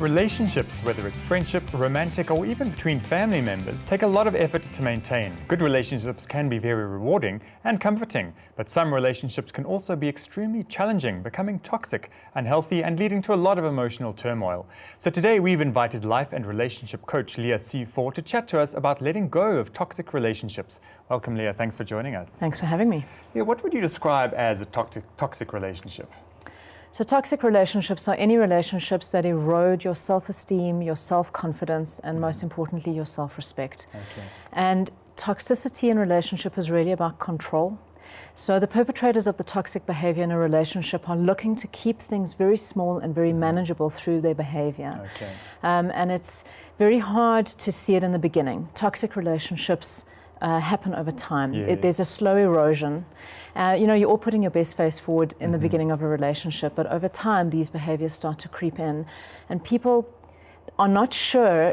Relationships, whether it's friendship, romantic, or even between family members, take a lot of effort to maintain. Good relationships can be very rewarding and comforting, but some relationships can also be extremely challenging, becoming toxic, unhealthy, and leading to a lot of emotional turmoil. So today we've invited life and relationship coach Leah C4 to chat to us about letting go of toxic relationships. Welcome, Leah. Thanks for joining us. Thanks for having me. Yeah, what would you describe as a toxic relationship? So toxic relationships are any relationships that erode your self-esteem, your self-confidence, and most importantly, your self-respect. Okay. And toxicity in relationship is really about control. So the perpetrators of the toxic behavior in a relationship are looking to keep things very small and very manageable through their behavior. Okay. And it's very hard to see it in the beginning. Toxic relationships happen over time. Yes. There's a slow erosion. You're all putting your best face forward in the beginning of a relationship, but over time these behaviors start to creep in, and people are not sure,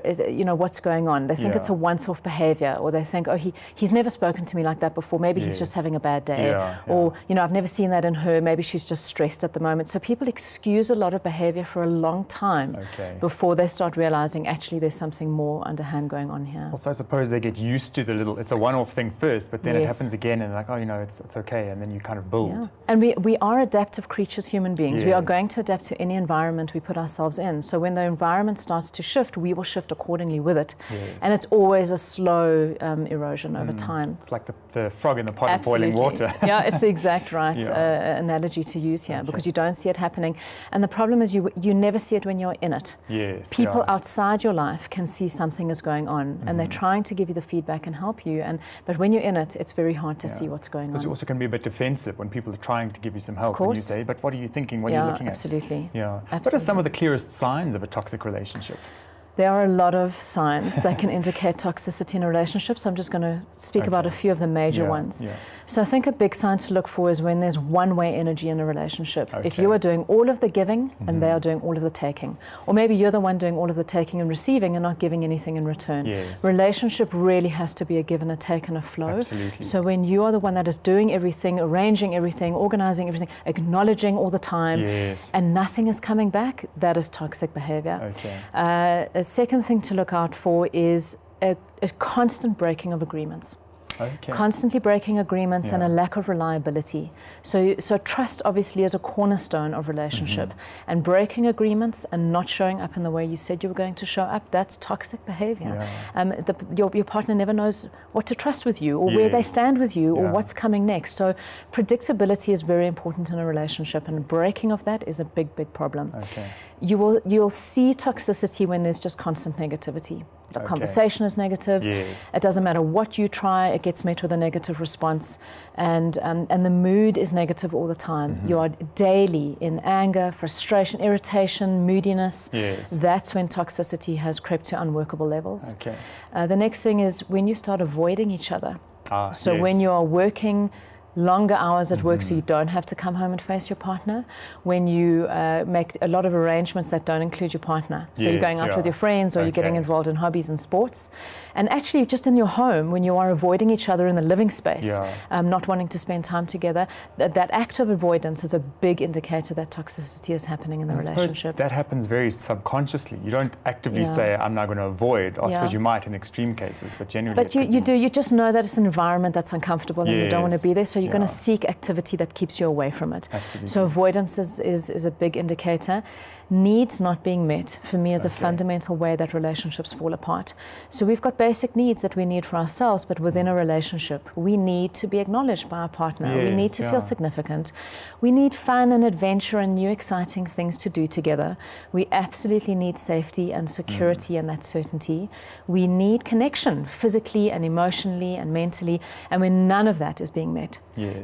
what's going on. They think it's a once-off behavior, or they think, oh, he's never spoken to me like that before. Maybe he's just having a bad day. Or, I've never seen that in her. Maybe she's just stressed at the moment. So people excuse a lot of behavior for a long time before they start realizing, actually, there's something more underhand going on here. Also, I suppose they get used to it's a one-off thing first, but then it happens again, and like, it's okay, and then you kind of build. Yeah. And we are adaptive creatures, human beings. Yes. We are going to adapt to any environment we put ourselves in. So when the environment starts to shift, we will shift accordingly with it. Yes. And it's always a slow erosion over time. It's like the frog in the pot of boiling water. Yeah, it's the exact right analogy to use here, because you don't see it happening. And the problem is you never see it when you're in it. Yes. People outside your life can see something is going on, and they're trying to give you the feedback and help you. But when you're in it, it's very hard to see what's going on. Because you also can be a bit defensive when people are trying to give you some help, and you say, but what are you thinking? What are you looking at? Absolutely. Yeah. What are some of the clearest signs of a toxic relationship? There are a lot of signs that can indicate toxicity in a relationship, so I'm just going to speak about a few of the major ones. Yeah. So I think a big sign to look for is when there's one-way energy in a relationship. If you are doing all of the giving and they are doing all of the taking, or maybe you're the one doing all of the taking and receiving and not giving anything in return. Yes. Relationship really has to be a give and a take and a flow. Absolutely. So when you are the one that is doing everything, arranging everything, organizing everything, acknowledging all the time, and nothing is coming back, that is toxic behavior. Okay. A second thing to look out for is a constant breaking of agreements. Okay. Constantly breaking agreements and a lack of reliability. So trust obviously is a cornerstone of relationship, and breaking agreements and not showing up in the way you said you were going to show up, that's toxic behavior. Your partner never knows what to trust with you, or where they stand with you, or what's coming next. So predictability is very important in a relationship, and breaking of that is a big problem. Okay. You'll see toxicity when there's just constant negativity. The conversation is negative. Yes. It doesn't matter what you try, it gets met with a negative response, and the mood is negative all the time. You are daily in anger, frustration, irritation, moodiness. Yes. That's when toxicity has crept to unworkable levels. Okay. The next thing is when you start avoiding each other. So yes. when you are working longer hours at work so you don't have to come home and face your partner, when you make a lot of arrangements that don't include your partner. So you're going out with your friends, or you're getting involved in hobbies and sports. And actually just in your home, when you are avoiding each other in the living space, not wanting to spend time together, that act of avoidance is a big indicator that toxicity is happening in the relationship. That happens very subconsciously. You don't actively say, I'm not going to avoid. I suppose you might in extreme cases, but generally you just know that it's an environment that's uncomfortable and you don't want to be there, so you're going to seek activity that keeps you away from it. Absolutely. So avoidance is a big indicator. Needs not being met, for me, is a fundamental way that relationships fall apart. So we've got basic needs that we need for ourselves, but within a relationship, we need to be acknowledged by our partner. We need to feel significant. We need fun and adventure and new exciting things to do together. We absolutely need safety and security and that certainty. We need connection, physically and emotionally and mentally, and when none of that is being met.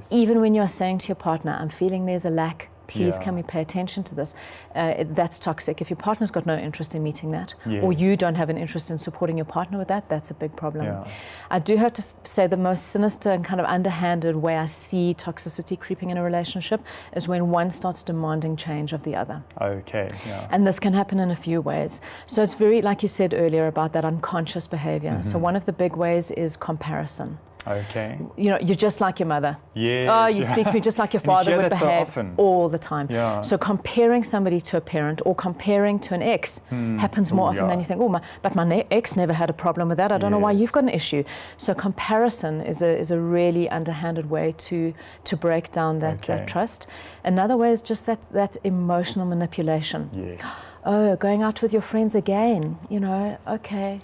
Even when you are saying to your partner, I'm feeling there's a lack, please can we pay attention to this? That's toxic. If your partner's got no interest in meeting that, or you don't have an interest in supporting your partner with that, that's a big problem. I do have to say the most sinister and kind of underhanded way I see toxicity creeping in a relationship is when one starts demanding change of the other. And this can happen in a few ways. So it's very, like you said earlier, about that unconscious behavior. So one of the big ways is comparison. Okay. You know, you're just like your mother. Yes, Oh, you yeah. speak to me just like your And you father hear would that so behave often. all the time. Yeah. So comparing somebody to a parent or comparing to an ex happens more often than you think. Oh, but my ex never had a problem with that. I don't know why Yes. you've got an issue. So comparison is a really underhanded way to break down that trust. Another way is just that emotional manipulation. Yes. Oh, going out with your friends again, you know, okay.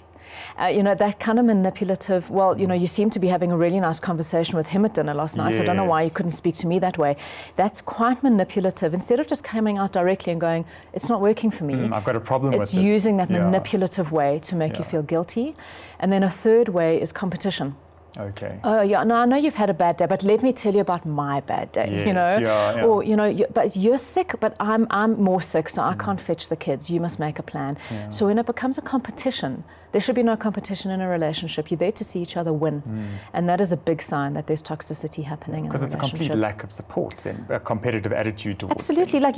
You know, that kind of manipulative, well, you know, you seem to be having a really nice conversation with him at dinner last night. Yes. I don't know why you couldn't speak to me that way. That's quite manipulative. Instead of just coming out directly and going, it's not working for me. I've got a problem with this. It's using that manipulative way to make you feel guilty. And then a third way is competition. Okay. Oh, yeah, no, I know you've had a bad day, but let me tell you about my bad day, Yes, you know? yeah. Or, you know, but you're sick, but I'm more sick, so I can't fetch the kids. You must make a plan. Yeah. So when it becomes a competition, there should be no competition in a relationship. You're there to see each other win. And that is a big sign that there's toxicity happening in a relationship. Because it's a complete lack of support then, a competitive attitude towards Absolutely, things.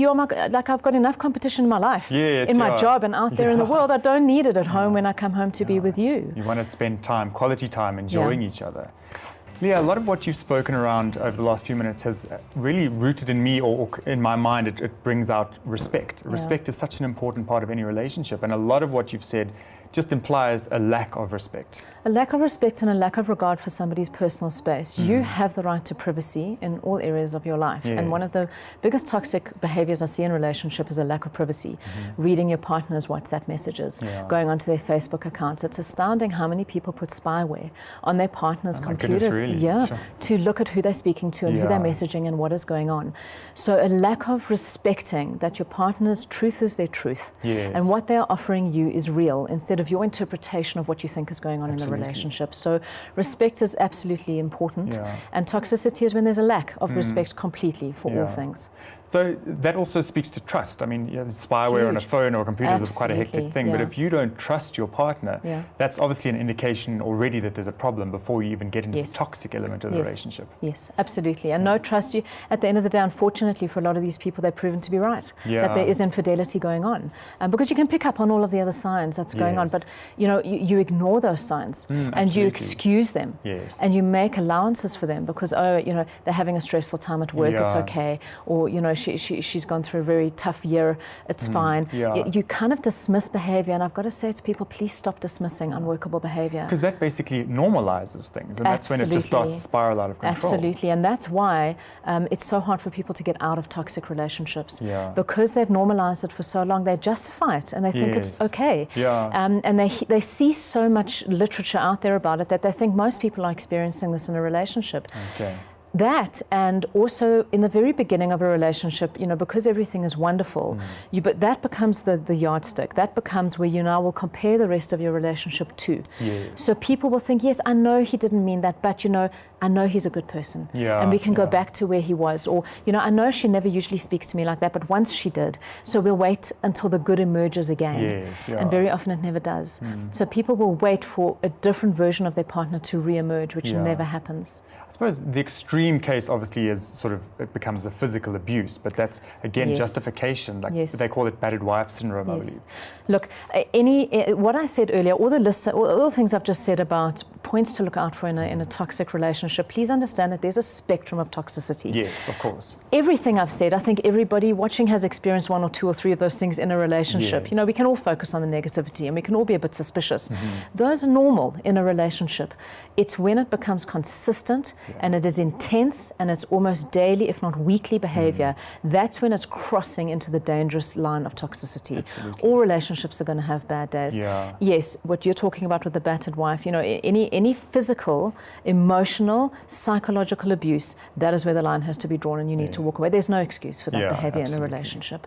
like I've got enough competition in my life, Yes, in my job and out there in the world. I don't need it at home when I come home to be with you. You want to spend time, quality time, enjoying each other. Leah, a lot of what you've spoken around over the last few minutes has really rooted in me, or in my mind, it brings out respect. Respect is such an important part of any relationship, and a lot of what you've said just implies a lack of respect. A lack of respect and a lack of regard for somebody's personal space. You have the right to privacy in all areas of your life. Yes. And one of the biggest toxic behaviors I see in a relationship is a lack of privacy. Reading your partner's WhatsApp messages, going onto their Facebook accounts. It's astounding how many people put spyware on their partner's computers to look at who they're speaking to and who they're messaging and what is going on. So a lack of respecting that your partner's truth is their truth and what they're offering you is real instead of your interpretation of what you think is going on in the relationship. So respect is absolutely important, and toxicity is when there's a lack of respect completely for all things. So that also speaks to trust. I mean, spyware on a phone or a computer is quite a hectic thing, but if you don't trust your partner, that's obviously an indication already that there's a problem before you even get into the toxic element of the relationship. Yes, absolutely. And no trust. At the end of the day, unfortunately, for a lot of these people, they've proven to be right, that there is infidelity going on. Because you can pick up on all of the other signs that's going on, but you know, you ignore those signs and you excuse them and you make allowances for them because, oh, you know, they're having a stressful time at work, it's okay, or, you know, she's gone through a very tough year, it's fine. You kind of dismiss behavior, and I've got to say to people, please stop dismissing unworkable behavior. Because that basically normalizes things, and that's when it just starts to spiral out of control. Absolutely, and that's why it's so hard for people to get out of toxic relationships. Because they've normalized it for so long, they justify it, and they think it's okay. And they see so much literature out there about it that they think most people are experiencing this in a relationship. That, and also in the very beginning of a relationship, you know, because everything is wonderful, but that becomes the yardstick. That becomes where you now will compare the rest of your relationship to. So people will think, yes, I know he didn't mean that, but you know, I know he's a good person. And we can go back to where he was. Or, you know, I know she never usually speaks to me like that, but once she did. So we'll wait until the good emerges again. And very often it never does. So people will wait for a different version of their partner to re-emerge, which never happens. I suppose the extreme case obviously is sort of, it becomes a physical abuse, but that's again justification, like they call it battered wife syndrome, I believe. Look, what I said earlier, all the things I've just said about points to look out for in a toxic relationship, please understand that there's a spectrum of toxicity. Yes, of course. Everything I've said, I think everybody watching has experienced one or two or three of those things in a relationship. You know, we can all focus on the negativity and we can all be a bit suspicious. Those are normal in a relationship. It's when it becomes consistent and it is intense and it's almost daily, if not weekly behavior, that's when it's crossing into the dangerous line of toxicity. All relationships are going to have bad days. Yes, what you're talking about with the battered wife, you know, any physical, emotional, psychological abuse, that is where the line has to be drawn and you need to walk away. There's no excuse for that behavior in a relationship.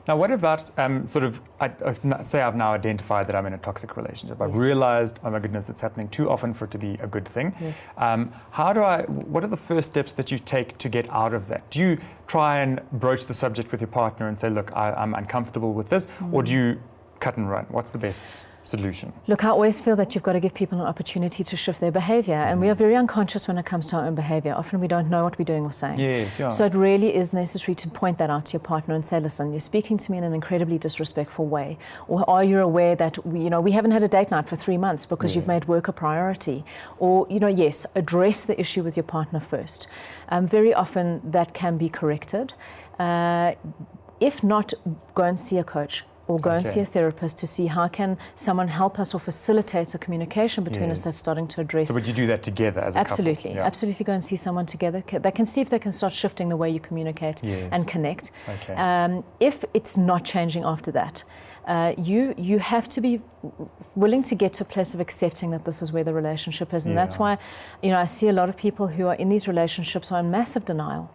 Now, what about say I've now identified that I'm in a toxic relationship. I've realized, oh my goodness, it's happening too often for it to be a good thing. What are the first steps that you take to get out of that? Do you try and broach the subject with your partner and say, look, I'm uncomfortable with this, or do you cut and run? What's the best solution? Look, I always feel that you've got to give people an opportunity to shift their behavior, and we are very unconscious when it comes to our own behavior. Often we don't know what we're doing or saying. Yes, yeah. So it really is necessary to point that out to your partner and say, listen, you're speaking to me in an incredibly disrespectful way. Or are you aware that we haven't had a date night for 3 months because you've made work a priority? Or, yes, address the issue with your partner first. Very often that can be corrected. If not, go and see a coach. Or go and see a therapist to see how can someone help us or facilitate a communication between us that's starting to address. So would you do that together as a couple? Absolutely, absolutely. Go and see someone together. They can see if they can start shifting the way you communicate and connect. Okay. If it's not changing after that, you have to be willing to get to a place of accepting that this is where the relationship is, and that's why, I see a lot of people who are in these relationships are in massive denial.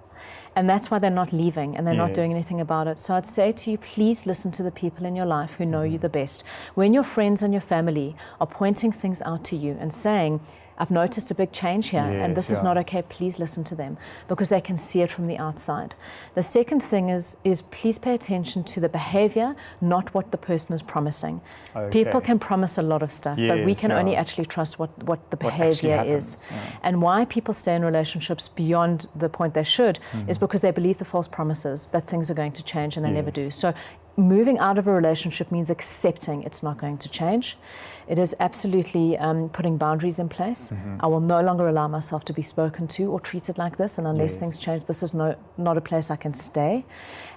And that's why they're not leaving and they're not doing anything about it. So I'd say to you, please listen to the people in your life who know you the best. When your friends and your family are pointing things out to you and saying, I've noticed a big change here and this is not okay, please listen to them because they can see it from the outside. The second thing is please pay attention to the behavior, not what the person is promising. People can promise a lot of stuff, but we can only actually trust what the behavior is. And why people stay in relationships beyond the point they should is because they believe the false promises that things are going to change and they never do. So moving out of a relationship means accepting it's not going to change. It is absolutely putting boundaries in place. I will no longer allow myself to be spoken to or treated like this, and unless things change, this is not a place I can stay.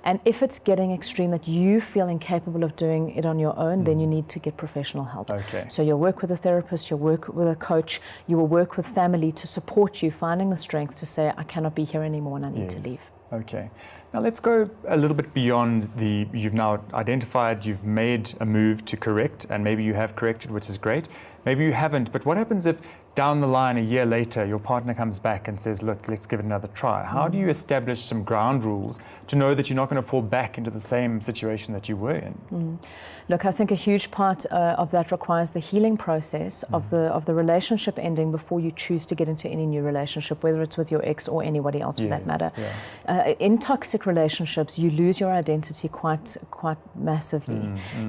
And if it's getting extreme that you feel incapable of doing it on your own, then you need to get professional help. So you'll work with a therapist, you'll work with a coach, you will work with family to support you, finding the strength to say, I cannot be here anymore and I need to leave. Okay. Now let's go a little bit beyond you've now identified, you've made a move to correct, and maybe you have corrected, which is great. Maybe you haven't, but what happens if down the line, a year later, your partner comes back and says, look, let's give it another try? How do you establish some ground rules to know that you're not going to fall back into the same situation that you were in? Look, I think a huge part of that requires the healing process of the relationship ending before you choose to get into any new relationship, whether it's with your ex or anybody else for that matter. In toxic relationships, you lose your identity quite massively.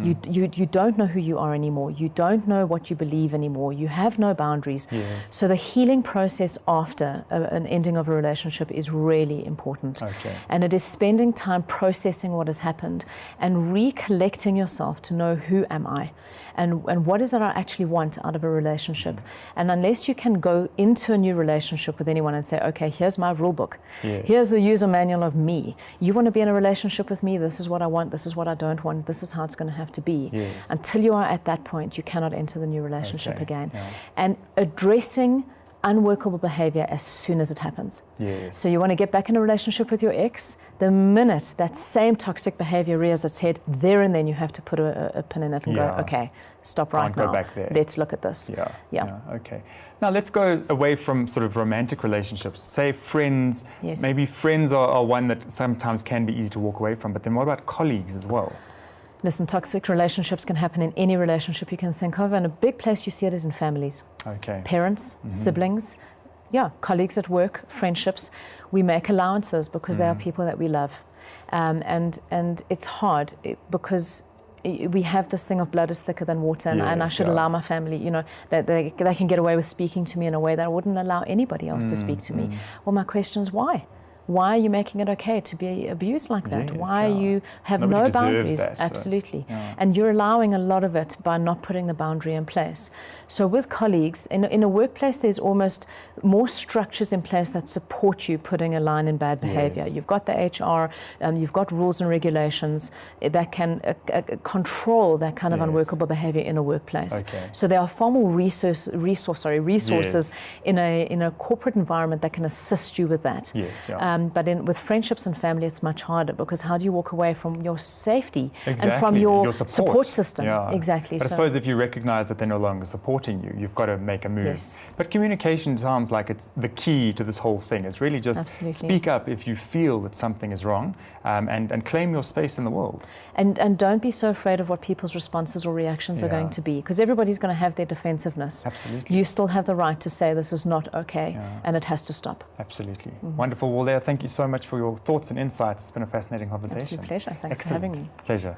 You don't know who you are anymore. You don't know what you believe anymore. You have no boundaries. So the healing process after an ending of a relationship is really important. And it is spending time processing what has happened and recollecting yourself to know who am I and what is it I actually want out of a relationship. And unless you can go into a new relationship with anyone and say, okay, here's my rule book, here's the user manual of me, you want to be in a relationship with me, this is what I want, this is what I don't want, this is how it's going to have to be. Until you are at that point, you cannot enter the new relationship again. And addressing unworkable behavior as soon as it happens. So you want to get back in a relationship with your ex, the minute that same toxic behavior rears its head, there and then you have to put a pin in it and go, okay, stop right now. Go back there. Let's look at this. Okay. Now let's go away from sort of romantic relationships. Say friends, maybe friends are one that sometimes can be easy to walk away from, but then what about colleagues as well? Listen, toxic relationships can happen in any relationship you can think of, and a big place you see it is in families. Parents, siblings, colleagues at work, friendships. We make allowances because they are people that we love. And it's hard because we have this thing of blood is thicker than water, and I should allow my family, that they can get away with speaking to me in a way that I wouldn't allow anybody else to speak to me. Well, my question is why? Why are you making it okay to be abused like that? Why you have no boundaries? Absolutely. And you're allowing a lot of it by not putting the boundary in place. So with colleagues, in a workplace, there's almost more structures in place that support you putting a line in bad behavior. You've got the HR, you've got rules and regulations that can control that kind of unworkable behavior in a workplace. So there are far more resources in a corporate environment that can assist you with that. But with friendships and family, it's much harder because how do you walk away from your safety and from your support system? But I suppose if you recognize that they're no longer supporting you, you've got to make a move. But communication sounds like it's the key to this whole thing. It's really just speak up if you feel that something is wrong and claim your space in the world. And don't be so afraid of what people's responses or reactions are going to be, because everybody's going to have their defensiveness. You still have the right to say this is not okay and it has to stop. Wonderful. Well, Leah, thank you so much for your thoughts and insights. It's been a fascinating conversation. Absolute pleasure. Thanks for having me. Pleasure.